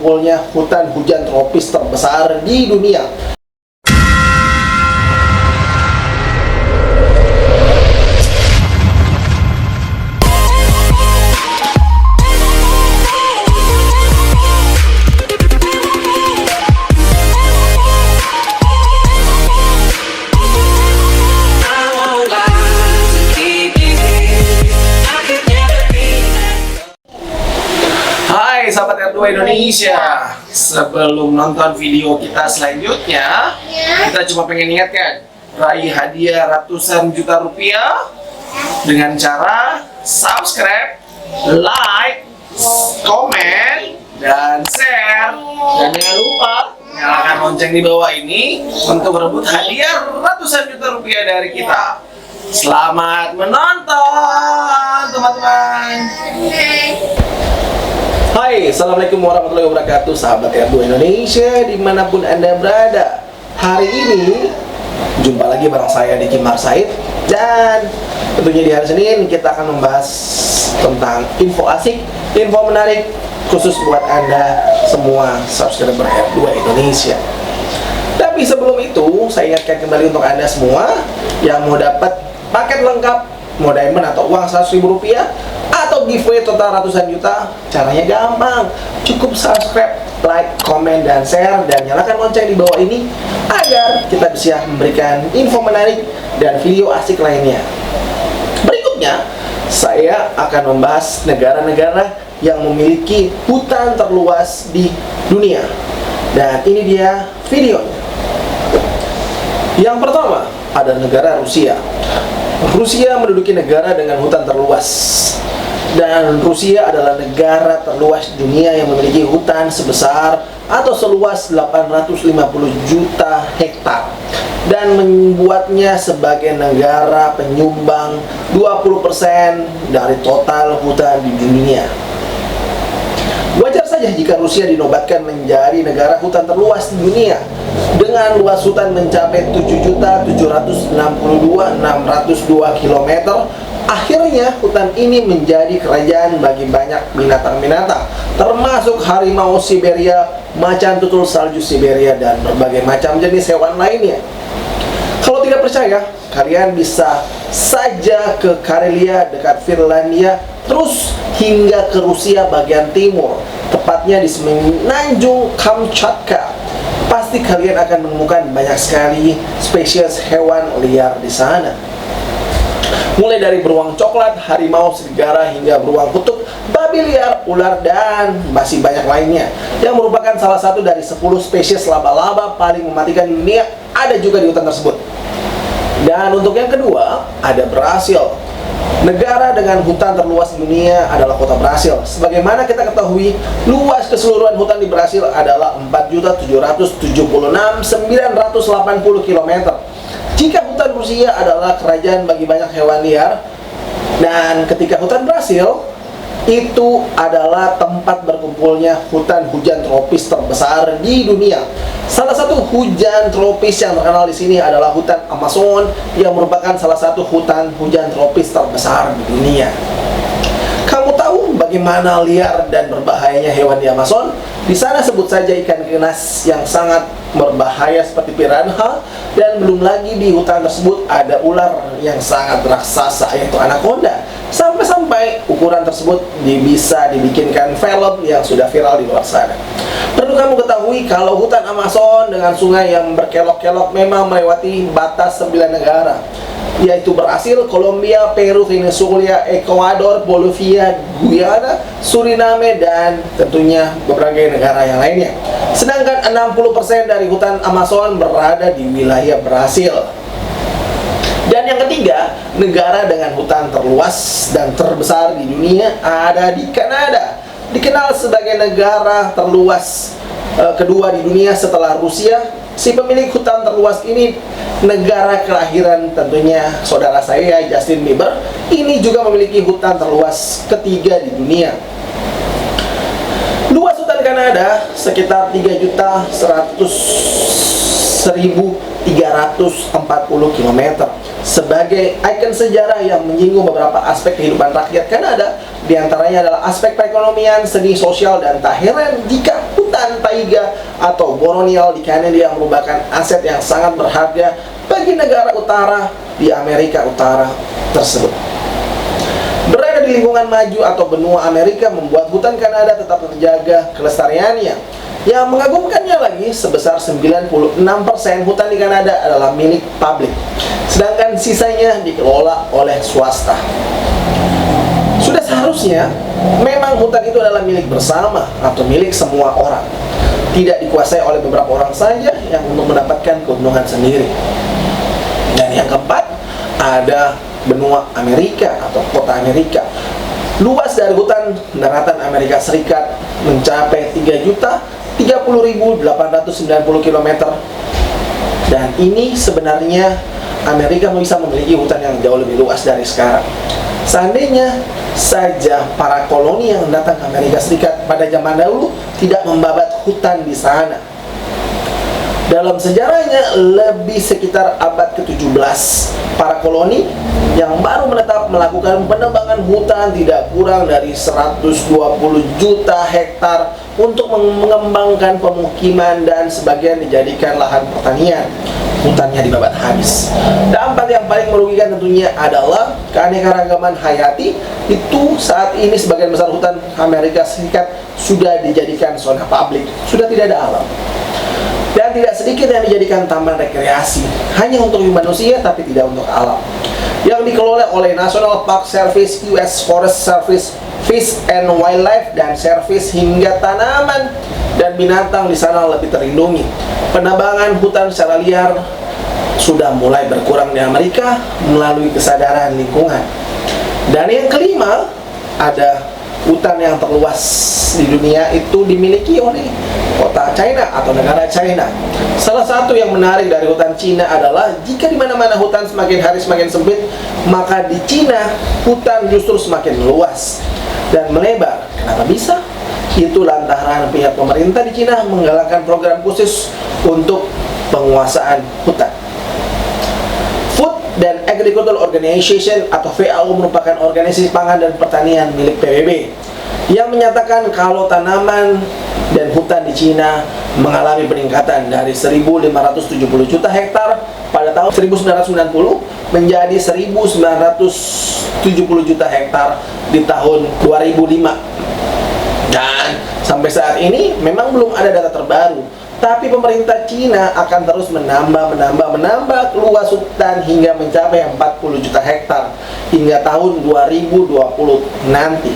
berkumpulnya hutan hujan tropis terbesar di dunia. Hai sahabat R2 Indonesia, sebelum nonton video kita selanjutnya, kita cuma pengen ingatkan, raih hadiah ratusan juta rupiah dengan cara subscribe, like, komen, dan share. Dan jangan lupa nyalakan lonceng di bawah ini untuk berebut hadiah ratusan juta rupiah dari kita. Selamat menonton teman-teman. Hai, Assalamualaikum warahmatullahi wabarakatuh, sahabat R2 Indonesia dimanapun Anda berada. Hari ini jumpa lagi bareng saya Diki Marsaid. Dan tentunya di hari Senin kita akan membahas tentang info asik, info menarik khusus buat Anda semua subscriber R2 Indonesia. Tapi sebelum itu, saya ingatkan kembali untuk Anda semua yang mau dapat paket lengkap, mau diamond atau uang 100.000 rupiah atau giveaway total ratusan juta. Caranya gampang, cukup subscribe, like, komen, dan share, dan nyalakan lonceng di bawah ini agar kita bisa memberikan info menarik dan video asik lainnya. Berikutnya, saya akan membahas negara-negara yang memiliki hutan terluas di dunia. Dan ini dia videonya. Yang pertama ada negara Rusia. Rusia menduduki negara dengan hutan terluas. Dan Rusia adalah negara terluas di dunia yang memiliki hutan sebesar atau seluas 850 juta hektar dan membuatnya sebagai negara penyumbang 20% dari total hutan di dunia. Wajar saja jika Rusia dinobatkan menjadi negara hutan terluas di dunia dengan luas hutan mencapai 7.762.602 km. Akhirnya hutan ini menjadi kerajaan bagi banyak binatang-binatang, termasuk harimau Siberia, macan tutul salju Siberia, dan berbagai macam jenis hewan lainnya. Kalau tidak percaya, kalian bisa saja ke Karelia dekat Finlandia, terus hingga ke Rusia bagian timur, tepatnya di semenanjung Kamchatka. Pasti kalian akan menemukan banyak sekali spesies hewan liar di sana. Mulai dari beruang coklat, harimau serigala, hingga beruang kutub, babi liar, ular, dan masih banyak lainnya, yang merupakan salah satu dari 10 spesies laba-laba paling mematikan di dunia ada juga di hutan tersebut. Dan untuk yang kedua, ada Brasil. Negara dengan hutan terluas di dunia adalah kota Brasil. Sebagaimana kita ketahui, luas keseluruhan hutan di Brasil adalah 4.776.980 km. Jika hutan Rusia adalah kerajaan bagi banyak hewan liar, dan ketika hutan Brasil itu adalah tempat berkumpulnya hutan hujan tropis terbesar di dunia. Salah satu hujan tropis yang terkenal di sini adalah hutan Amazon, yang merupakan salah satu hutan hujan tropis terbesar di dunia. Kamu tahu bagaimana liar dan berbahayanya hewan di Amazon? Di sana sebut saja ikan ganas yang sangat berbahaya seperti piranha, dan belum lagi di hutan tersebut ada ular yang sangat raksasa yaitu anaconda. Sampai-sampai ukuran tersebut bisa dibikinkan film yang sudah viral di luar sana. Perlu kamu ketahui kalau hutan Amazon dengan sungai yang berkelok-kelok memang melewati batas 9 negara, yaitu Brasil, Kolombia, Peru, Venezuela, Ekuador, Bolivia, Guyana, Suriname, dan tentunya berbagai negara yang lainnya. Sedangkan 60% dari hutan Amazon berada di wilayah Brasil. Dan yang ketiga, negara dengan hutan terluas dan terbesar di dunia ada di Kanada. Dikenal sebagai negara terluas kedua di dunia setelah Rusia. Si pemilik hutan terluas ini negara kelahiran tentunya saudara saya, Justin Bieber. Ini juga memiliki hutan terluas ketiga di dunia. Luas hutan Kanada sekitar 3.100.340 km. Sebagai ikon sejarah yang menyinggung beberapa aspek kehidupan rakyat Kanada, diantaranya adalah aspek perekonomian, seni, sosial, dan tak heran jika hutan taiga atau Borneo di Kanada merupakan aset yang sangat berharga bagi negara utara di Amerika Utara tersebut. Berada di lingkungan maju atau benua Amerika membuat hutan Kanada tetap terjaga kelestariannya. Yang mengagumkannya lagi, sebesar 96% hutan di Kanada adalah milik publik, sedangkan sisanya dikelola oleh swasta. Sudah seharusnya memang hutan itu adalah milik bersama atau milik semua orang, tidak dikuasai oleh beberapa orang saja yang untuk mendapatkan keuntungan sendiri. Dan yang keempat, ada benua Amerika atau kota Amerika. Luas dari hutan daratan Amerika Serikat mencapai 3.030.890 km. Dan ini sebenarnya Amerika bisa memiliki hutan yang jauh lebih luas dari sekarang. Seandainya saja para koloni yang datang ke Amerika Serikat pada zaman dahulu tidak membabat hutan di sana. Dalam sejarahnya, lebih sekitar abad ke-17, para koloni yang baru menetap melakukan penebangan hutan tidak kurang dari 120 juta hektar untuk mengembangkan pemukiman dan sebagian dijadikan lahan pertanian. Hutannya dibabat habis. Dampak yang paling merugikan tentunya adalah keanekaragaman hayati. Itu saat ini sebagian besar hutan Amerika Serikat sudah dijadikan zona publik, sudah tidak ada alam. Dan tidak sedikit yang dijadikan taman rekreasi hanya untuk manusia tapi tidak untuk alam, yang dikelola oleh National Park Service, US Forest Service, Fish and Wildlife dan Service, hingga tanaman dan binatang di sana lebih terlindungi. Penebangan hutan secara liar sudah mulai berkurang di Amerika melalui kesadaran lingkungan. Dan yang kelima, ada hutan yang terluas di dunia itu dimiliki oleh kota China atau negara China. Salah satu yang menarik dari hutan Cina adalah jika di mana-mana hutan semakin hari semakin sempit, maka di Cina hutan justru semakin luas dan melebar. Kenapa bisa? Itu lantaran pihak pemerintah di Cina menggalakkan program khusus untuk penguasaan hutan. Food and Agricultural Organization atau FAO merupakan organisasi pangan dan pertanian milik PBB yang menyatakan kalau tanaman dan hutan di Cina mengalami peningkatan dari 1.570 juta hektar pada tahun 1990 menjadi 1.970 juta hektar di tahun 2005. Dan sampai saat ini memang belum ada data terbaru, tapi pemerintah Cina akan terus menambah luas hutan hingga mencapai 40 juta hektar hingga tahun 2020 nanti.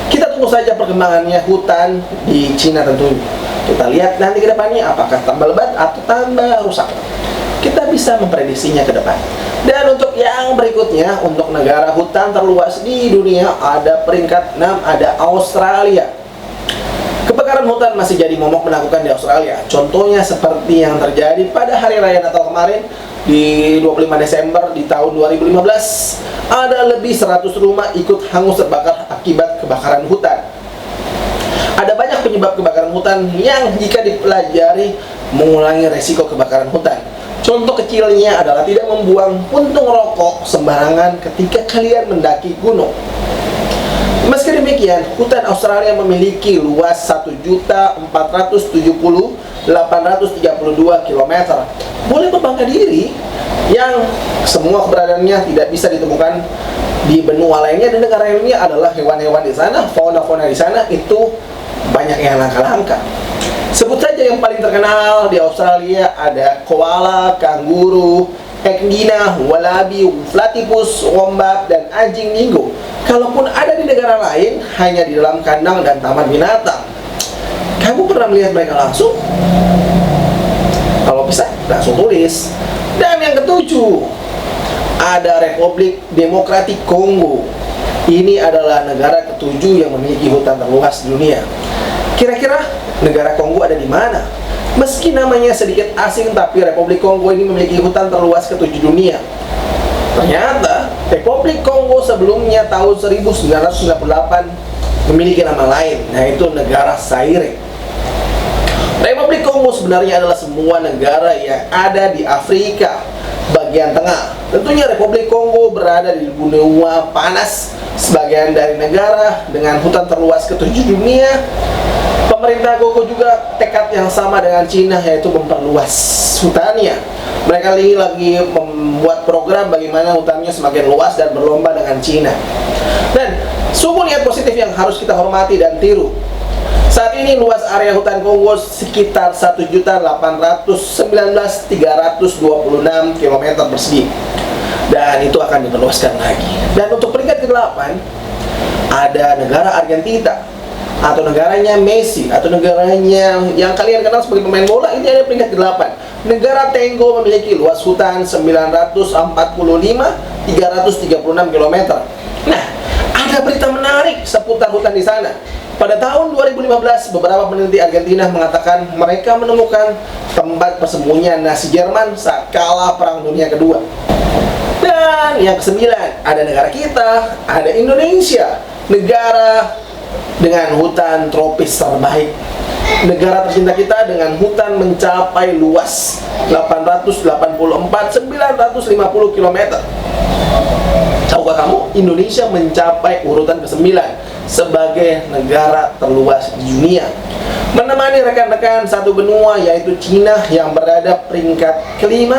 Kita tunggu saja perkembangannya hutan di Cina tentunya. Kita lihat nanti ke depannya apakah tambah lebat atau tambah rusak. Kita bisa memprediksinya ke depan. Dan untuk yang berikutnya, untuk negara hutan terluas di dunia, ada peringkat 6, ada Australia. Kebakaran hutan masih jadi momok menakutkan di Australia. Contohnya seperti yang terjadi pada hari raya Natal kemarin di 25 Desember di tahun 2015. Ada lebih 100 rumah ikut hangus terbakar akibat kebakaran hutan. Ada banyak penyebab kebakaran hutan yang jika dipelajari mengurangi resiko kebakaran hutan. Contoh kecilnya adalah tidak membuang puntung rokok sembarangan ketika kalian mendaki gunung. Meski demikian, hutan Australia memiliki luas 1.470.832 km. Boleh berbangga diri yang semua keberadaannya tidak bisa ditemukan di benua lainnya, dan negara lainnya adalah hewan-hewan di sana, fauna-fauna di sana itu banyak yang langka-langka. Sebut saja yang paling terkenal di Australia ada koala, kanguru, ekidna, wallaby, platypus, wombat, dan anjing dingo. Kalaupun ada di negara lain, hanya di dalam kandang dan taman binatang. Kamu pernah melihat mereka langsung? Kalau bisa, langsung tulis. Dan yang ketujuh, ada Republik Demokratik Kongo. Ini adalah negara ketujuh yang memiliki hutan terluas di dunia. Kira-kira negara Kongo ada di mana? Meski namanya sedikit asing, tapi Republik Kongo ini memiliki hutan terluas ketujuh dunia. Ternyata Republik Kongo sebelumnya tahun 1998 memiliki nama lain, yaitu negara Zaire. Republik Kongo sebenarnya adalah semua negara yang ada di Afrika bagian tengah. Tentunya Republik Kongo berada di benua panas, sebagian dari negara dengan hutan terluas ketujuh dunia. Pemerintah Kongo juga tekad yang sama dengan Cina, yaitu memperluas hutannya. Mereka lagi membuat program bagaimana hutannya semakin luas dan berlomba dengan Cina. Dan sungguh niat positif yang harus kita hormati dan tiru. Saat ini luas area hutan Kongo sekitar 1.819.326 km persegi. Dan itu akan diluaskan lagi. Dan untuk peringkat ke-8 ada negara Argentina, atau negaranya Messi, atau negaranya yang kalian kenal sebagai pemain bola. Ini ada peringkat ke-8. Negara Tengo memiliki luas hutan 945.336 km. Nah, ada berita menarik seputar hutan di sana. Pada tahun 2015, beberapa peneliti Argentina mengatakan mereka menemukan tempat persembunyian Nazi Jerman saat kalah Perang Dunia Kedua. Dan yang ke-9, ada negara kita, ada Indonesia, negara dengan hutan tropis terbaik. Negara tercinta kita dengan hutan mencapai luas 884.950 km. Tahukah kamu, Indonesia mencapai urutan ke-9 sebagai negara terluas di dunia, menemani rekan-rekan satu benua yaitu Cina yang berada peringkat ke-5.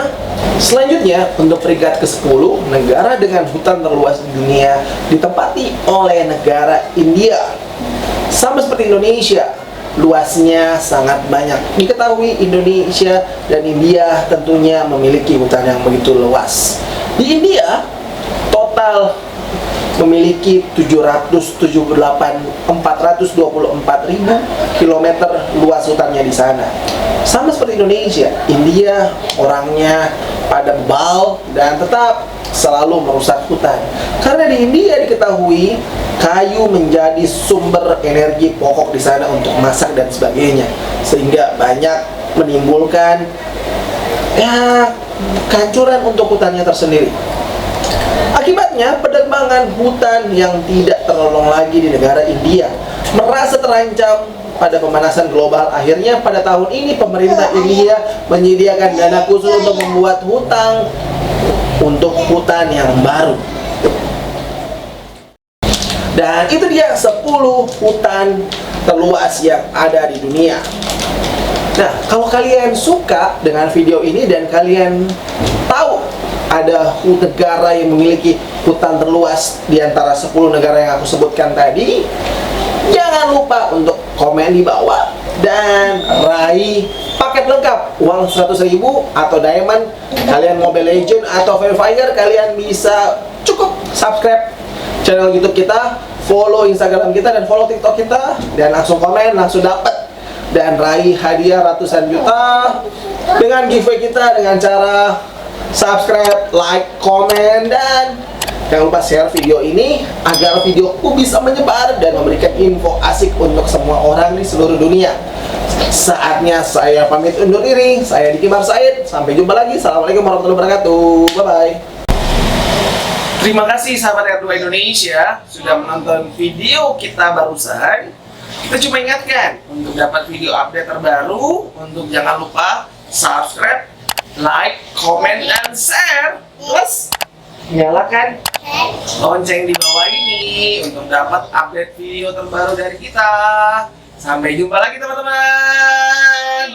Selanjutnya, untuk peringkat ke-10, negara dengan hutan terluas di dunia ditempati oleh negara India. Sama seperti Indonesia, luasnya sangat banyak. Diketahui Indonesia dan India tentunya memiliki hutan yang begitu luas. Di India, total memiliki 424.000 km luas hutannya di sana. Sama seperti Indonesia, India orangnya pada bebal dan tetap selalu merusak hutan. Karena di India diketahui kayu menjadi sumber energi pokok di sana untuk masak dan sebagainya, sehingga banyak menimbulkan kehancuran untuk hutannya tersendiri. Akibatnya, penebangan hutan yang tidak tertolong lagi di negara India merasa terancam pada pemanasan global. Akhirnya pada tahun ini pemerintah India menyediakan dana khusus untuk membuat hutan yang baru. Dan itu dia 10 hutan terluas yang ada di dunia. Nah, kalau kalian suka dengan video ini dan kalian tahu ada negara yang memiliki hutan terluas di antara 10 negara yang aku sebutkan tadi, jangan lupa untuk komen di bawah dan raih paket lengkap uang 100.000 atau diamond. Kalian Mobile Legend atau Free Fire, kalian bisa cukup subscribe channel YouTube kita, follow Instagram kita, dan follow TikTok kita, dan langsung komen, langsung dapat dan raih hadiah ratusan juta dengan giveaway kita dengan cara subscribe, like, komen, dan jangan lupa share video ini agar videoku bisa menyebar dan memberikan info asik untuk semua orang di seluruh dunia. Saatnya saya pamit undur diri. Saya Diki Marsaid. Sampai jumpa lagi. Assalamualaikum warahmatullahi wabarakatuh. Bye-bye. Terima kasih sahabat R2 Indonesia sudah menonton video kita barusan. Kita cuma ingatkan untuk dapat video update terbaru, untuk jangan lupa subscribe, like, comment, dan share. Plus nyalakan lonceng di bawah ini untuk dapat update video terbaru dari kita. Sampai jumpa lagi teman-teman.